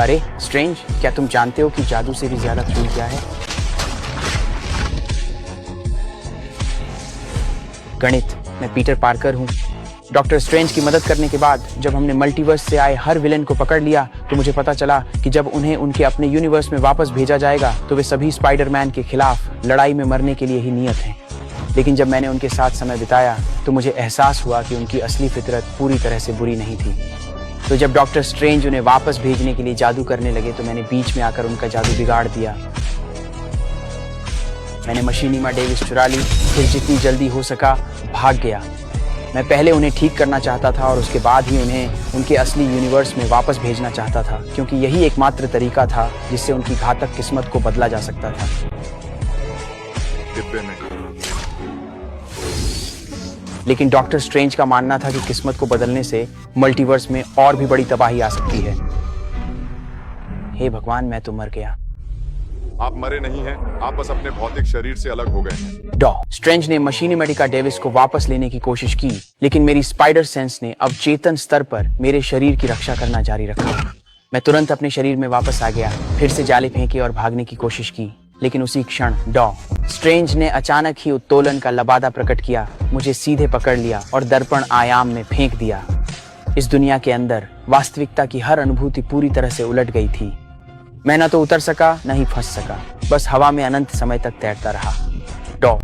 अरे स्ट्रेंज, क्या तुम जानते हो कि जादू से भी ज्यादा क्रूर क्या है? गणित। मैं पीटर पार्कर हूँ। डॉक्टर स्ट्रेंज की मदद करने के बाद जब हमने मल्टीवर्स से आए हर विलेन को पकड़ लिया तो मुझे पता चला कि जब उन्हें उनके अपने यूनिवर्स में वापस भेजा जाएगा तो वे सभी स्पाइडरमैन के खिलाफ लड़ाई में मरने के लिए ही नियत हैं। लेकिन जब मैंने उनके साथ समय बिताया तो मुझे एहसास हुआ कि उनकी असली फितरत पूरी तरह से बुरी नहीं थी। तो जब डॉक्टर स्ट्रेंज उन्हें वापस भेजने के लिए जादू करने लगे तो मैंने बीच में आकर उनका जादू बिगाड़ दिया। मैंने मशीनिमा डेविस चुरा ली, फिर जितनी जल्दी हो सका भाग गया। मैं पहले उन्हें ठीक करना चाहता था और उसके बाद ही उन्हें उनके असली यूनिवर्स में वापस भेजना चाहता था, क्योंकि यही एकमात्र तरीका था जिससे उनकी घातक किस्मत को बदला जा सकता था। लेकिन डॉक्टर स्ट्रेंज का मानना था कि किस्मत को बदलने से मल्टीवर्स में और भी बड़ी तबाही आ सकती है। हे भगवान, मैं तो मर गया। आप मरे नहीं हैं, आप बस अपने भौतिक शरीर से अलग हो गए हैं। स्ट्रेंज ने मशीनिमेटिका डेविस को वापस लेने की कोशिश की, लेकिन मेरी स्पाइडर सेंस ने अब चेतन स्तर पर मेरे शरीर की रक्षा करना जारी रखा। मैं तुरंत अपने शरीर में वापस आ गया, फिर से जाले फेंके और भागने की कोशिश की, लेकिन उसी क्षण स्ट्रेंज ने अचानक ही उत्तोलन का लबादा प्रकट किया, मुझे सीधे पकड़ लिया और दर्पण आयाम में फेंक दिया। इस दुनिया के अंदर वास्तविकता की हर अनुभूति पूरी तरह से उलट गई थी। मैं न तो उतर सका न ही फंस सका, बस हवा में अनंत समय तक तैरता रहा।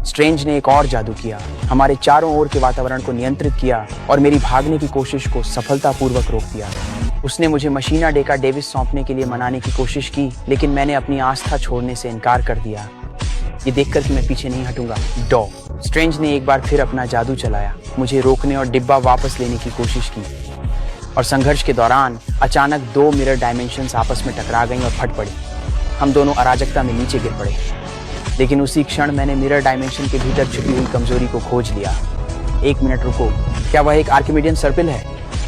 स्ट्रेंज ने एक और जादू किया, हमारे चारों ओर के वातावरण को नियंत्रित किया और मेरी भागने की कोशिश को सफलतापूर्वक रोक दिया। उसने मुझे मशीना डेका डेविस सौंपने के लिए मनाने की कोशिश की, लेकिन मैंने अपनी आस्था छोड़ने से इनकार कर दिया, ये देखकर कि मैं पीछे नहीं हटूंगा। स्ट्रेंज ने एक बार फिर अपना जादू चलाया, मुझे रोकने और डिब्बा वापस लेने की कोशिश की, और संघर्ष के दौरान अचानक दो मिरर डायमेंशंस आपस में टकरा गईं और फट पड़ी। हम दोनों अराजकता में नीचे गिर पड़े, लेकिन उसी क्षण मैंने मिरर डायमेंशन के भीतर छुपी हुई कमजोरी को खोज लिया। एक मिनट रुको, क्या वह एक आर्किमिडियन सर्पिल है?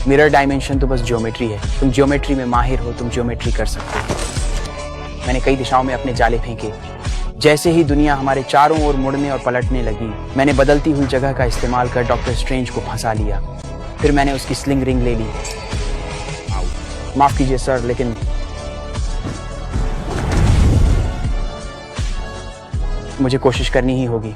मिरर डायमेंशन तो बस ज्योमेट्री है। तुम ज्योमेट्री में माहिर हो, तुम ज्योमेट्री कर सकते हो। मैंने कई दिशाओं में अपने जाले फेंके। जैसे ही दुनिया हमारे चारों ओर मुड़ने और पलटने लगी, मैंने बदलती हुई जगह का इस्तेमाल कर डॉक्टर स्ट्रेंज को फंसा लिया। फिर मैंने उसकी स्लिंग रिंग ले ली। माफ कीजिए सर, लेकिन मुझे कोशिश करनी ही होगी।